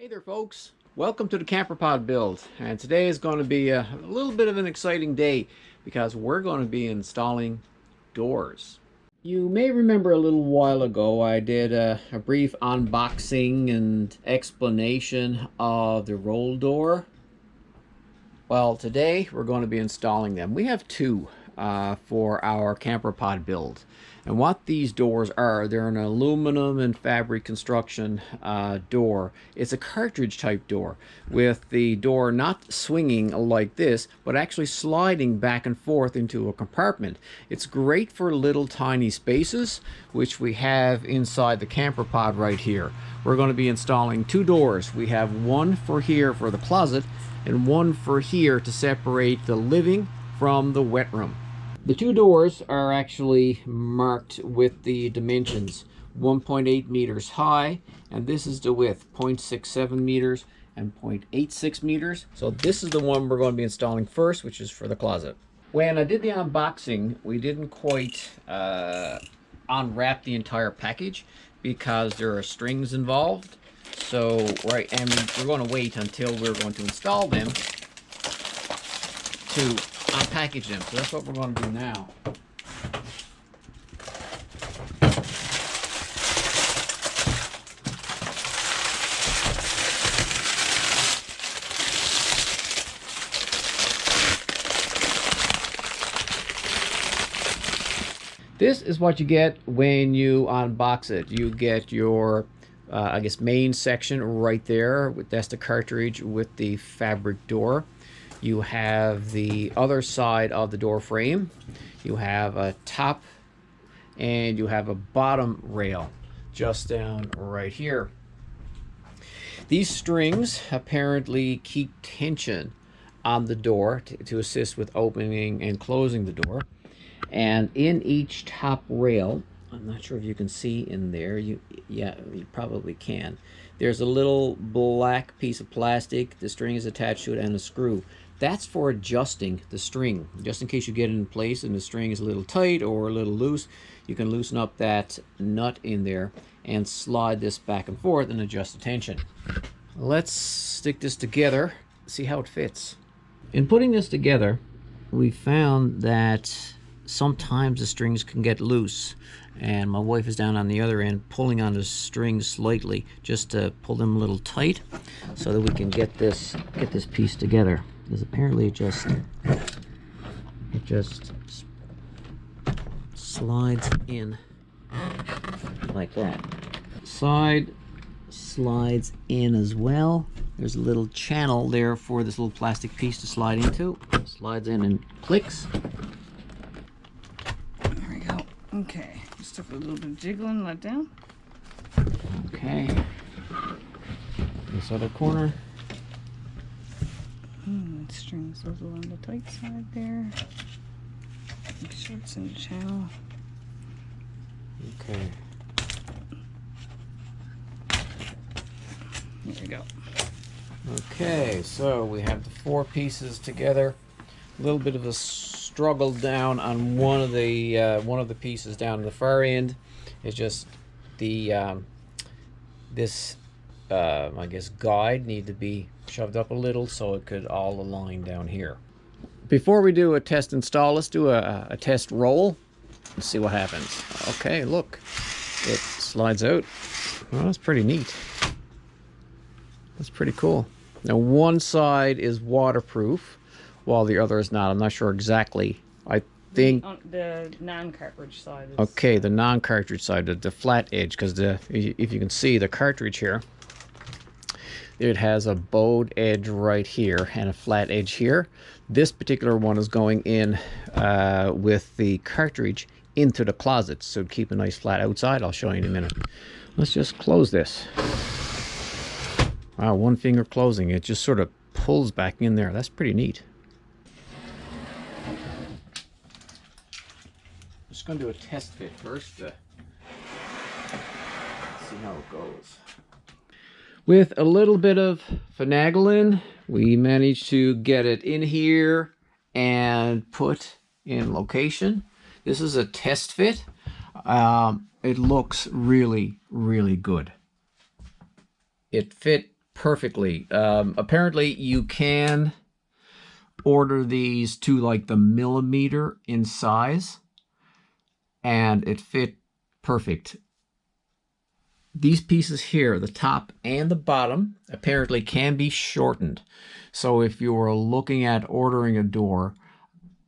Hey there folks, welcome to the Camper Pod build, and today is going to be a little bit of an exciting day because we're going to be installing doors. You may remember a little while ago I did a brief unboxing and explanation of the ROLdour. Well, today we're going to be installing them. We have two for our Camper Pod build. And what these doors are, they're an aluminum and fabric construction door. It's a cartridge type door with the door not swinging like this, but actually sliding back and forth into a compartment. It's great for little tiny spaces, which we have inside the Camper Pod right here. We're going to be installing two doors. We have one for here for the closet and one for here to separate the living from the wet room. The two doors are actually marked with the dimensions 1.8 meters high, and this is the width 0.67 meters and 0.86 meters. So this is the one we're going to be installing first, which is for the closet. When I did the unboxing, we didn't quite unwrap the entire package because there are strings involved. So and we're going to wait until we're going to install them to unpackage them. So that's what we're going to do now. This is what you get when you unbox it. You get your I guess main section right there. That's the cartridge with the fabric door. You have the other side of the door frame. You have a top and you have a bottom rail just down right here. These strings apparently keep tension on the door to assist with opening and closing the door. And in each top rail, I'm not sure if you can see in there, yeah, you probably can. There's a little black piece of plastic. The string is attached to it and a screw. That's for adjusting the string. Just in case you get it in place and the string is a little tight or a little loose, you can loosen up that nut in there and slide this back and forth and adjust the tension. Let's stick this together, see how it fits. In putting this together, we found that sometimes the strings can get loose, and my wife is down on the other end pulling on the strings slightly just to pull them a little tight so that we can get this piece together. Because apparently it just slides in like that. Side slides in as well. There's a little channel there for this little plastic piece to slide into. Slides in and clicks. There we go. Okay, just took a little bit of jiggling, let down. Okay. This other corner. That string's a little on the tight side there. Make sure it's in the channel. Okay. There we go. Okay, so we have the four pieces together. A little bit of a struggle down on one of the pieces down the far end. It's just the I guess guide need to be shoved up a little so it could all align down here. Before we do a test install, let's do a test roll and see what happens. Okay, look, it slides out. Well, that's pretty neat. That's pretty cool. Now one side is waterproof while the other is not. I'm not sure exactly. I think the non-cartridge side is, okay, the non-cartridge side, the flat edge, because if you can see the cartridge here, it has a bowed edge right here and a flat edge here. This particular one is going in with the cartridge into the closet, so keep a nice flat outside. I'll show you in a minute. Let's just close this. Wow, one finger closing, it just sort of pulls back in there. That's pretty neat. Just going to do a test fit first to see how it goes. With a little bit of finagling, we managed to get it in here and put in location. This is a test fit. It looks really, really good. It fit perfectly. Apparently you can order these to like the millimeter in size, and it fit perfect. These pieces here, the top and the bottom, apparently can be shortened. So if you were looking at ordering a door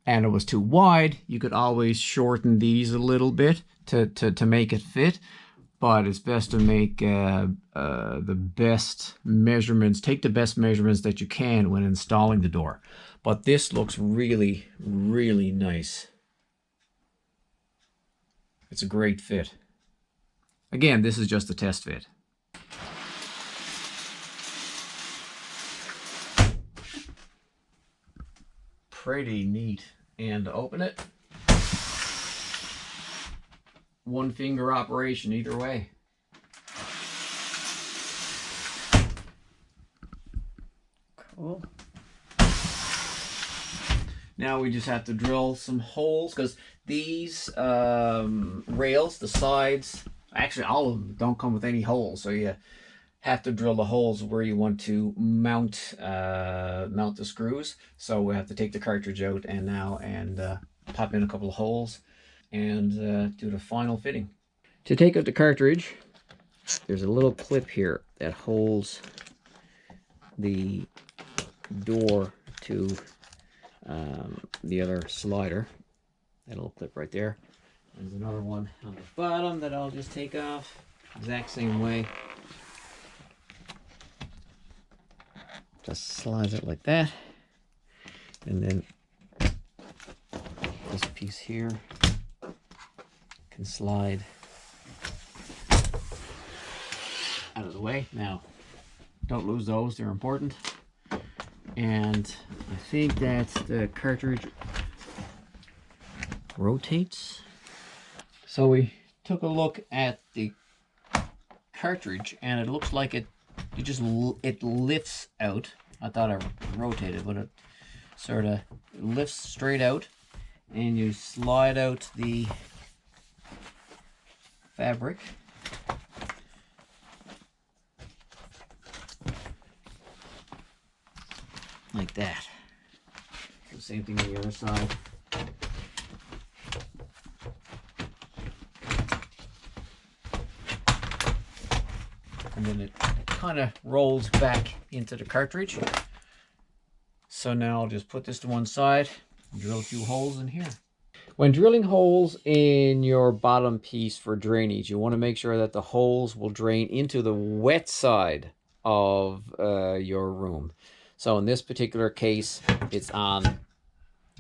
and it was too wide, you could always shorten these a little bit to make it fit. But it's best to make the best measurements, take the best measurements that you can when installing the door. But this looks really, really nice. It's a great fit. Again, this is just a test fit. Pretty neat. And to open it, one finger operation either way. Cool. Now we just have to drill some holes, because these rails, the sides, actually all of them don't come with any holes, so you have to drill the holes where you want to mount the screws. So we have to take the cartridge out and pop in a couple of holes and do the final fitting. To take out the cartridge, there's a little clip here that holds the door to the other slider. That little clip right there. There's another one on the bottom that I'll just take off. Exact same way. Just slides it like that. And then this piece here can slide out of the way. Now, don't lose those, they're important. And I think that the cartridge rotates. So we took a look at the cartridge and it looks like it lifts out. I thought I rotated, but it sort of lifts straight out, and you slide out the fabric. Like that. The same thing on the other side. And then it kind of rolls back into the cartridge. So now I'll just put this to one side and drill a few holes in here. When drilling holes in your bottom piece for drainage, you want to make sure that the holes will drain into the wet side of your room. So in this particular case, it's on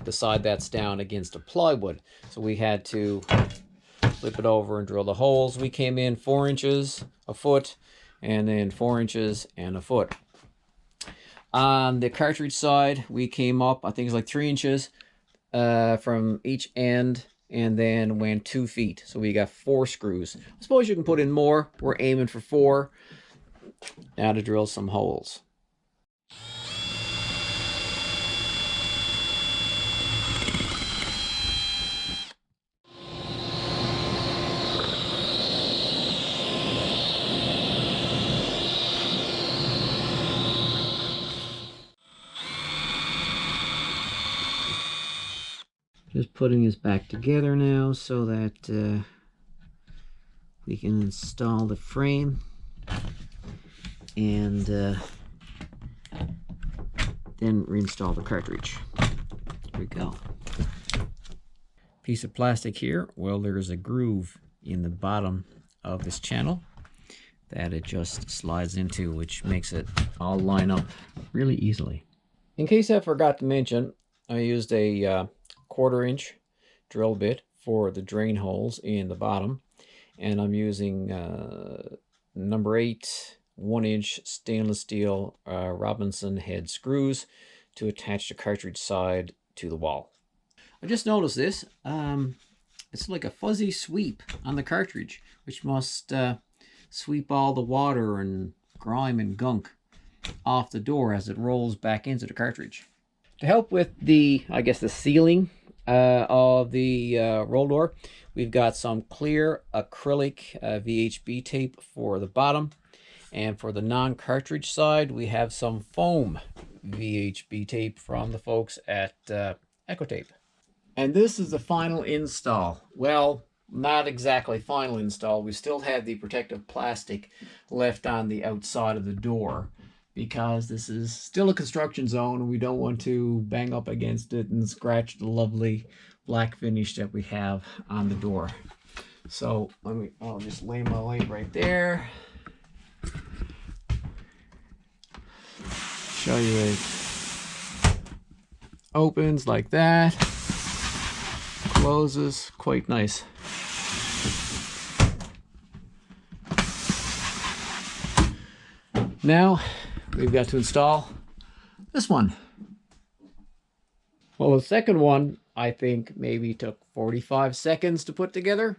the side that's down against the plywood. So we had to flip it over and drill the holes. We came in 4 inches, a foot, and then 4 inches and a foot. On the cartridge side, we came up, I think it's like 3 inches from each end, and then went 2 feet. So we got 4 screws. I suppose you can put in more. We're aiming for 4. Now to drill some holes. Just putting this back together now so that we can install the frame and then reinstall the cartridge. Here we go. Piece of plastic here. Well, there's a groove in the bottom of this channel that it just slides into, which makes it all line up really easily. In case I forgot to mention, I used a 1/4 inch drill bit for the drain holes in the bottom, and I'm using number 8 1-inch stainless steel Robinson head screws to attach the cartridge side to the wall. I just noticed this. It's like a fuzzy sweep on the cartridge, which must sweep all the water and grime and gunk off the door as it rolls back into the cartridge. To help with the, I guess, the sealing of the ROLdour, we've got some clear acrylic VHB tape for the bottom, And for the non-cartridge side, we have some foam VHB tape from the folks at Ecotape. And this is the final install. Well, not exactly final install. We still have the protective plastic left on the outside of the door because this is still a construction zone and we don't want to bang up against it and scratch the lovely black finish that we have on the door. So I'll just lay my light right there. Show you it opens like that. Closes quite nice. Now we've got to install this one. Well, the second one I think maybe took 45 seconds to put together.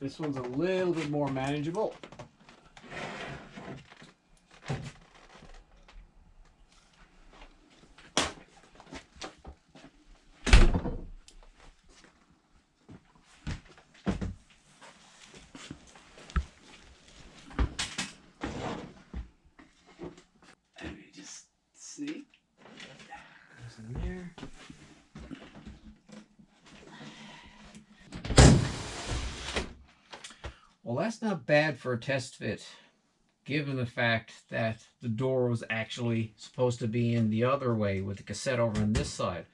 This one's a little bit more manageable. Let me just see. There's in there. Well, that's not bad for a test fit, given the fact that the door was actually supposed to be in the other way with the cassette over on this side.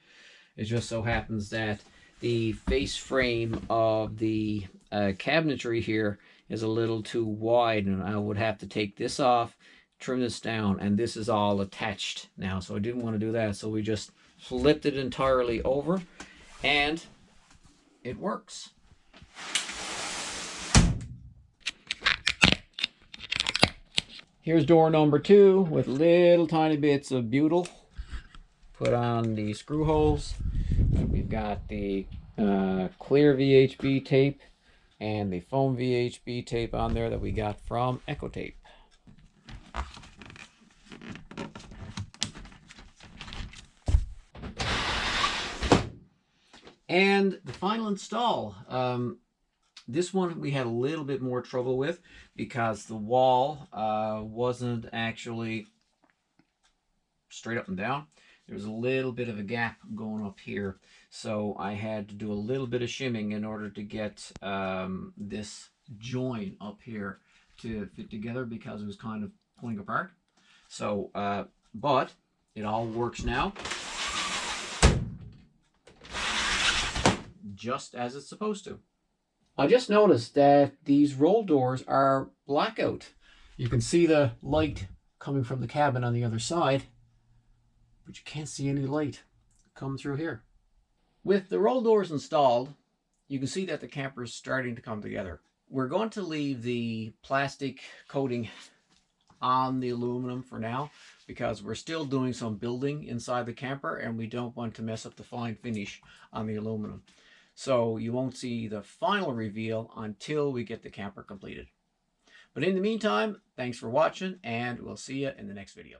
It just so happens that the face frame of the cabinetry here is a little too wide, and I would have to take this off, trim this down, and this is all attached now, so I didn't want to do that. So we just flipped it entirely over, and it works. Here's door number 2 with little tiny bits of butyl put on the screw holes. We've got the clear VHB tape and the foam VHB tape on there that we got from Ecotape. And the final install. This one we had a little bit more trouble with because the wall wasn't actually straight up and down. There was a little bit of a gap going up here. So I had to do a little bit of shimming in order to get this join up here to fit together because it was kind of pulling apart. So, but it all works now. Just as it's supposed to. I just noticed that these roll doors are blackout. You can see the light coming from the cabin on the other side, but you can't see any light coming through here. With the roll doors installed, you can see that the camper is starting to come together. We're going to leave the plastic coating on the aluminum for now because we're still doing some building inside the camper and we don't want to mess up the fine finish on the aluminum. So you won't see the final reveal until we get the camper completed. But in the meantime, thanks for watching and we'll see you in the next video.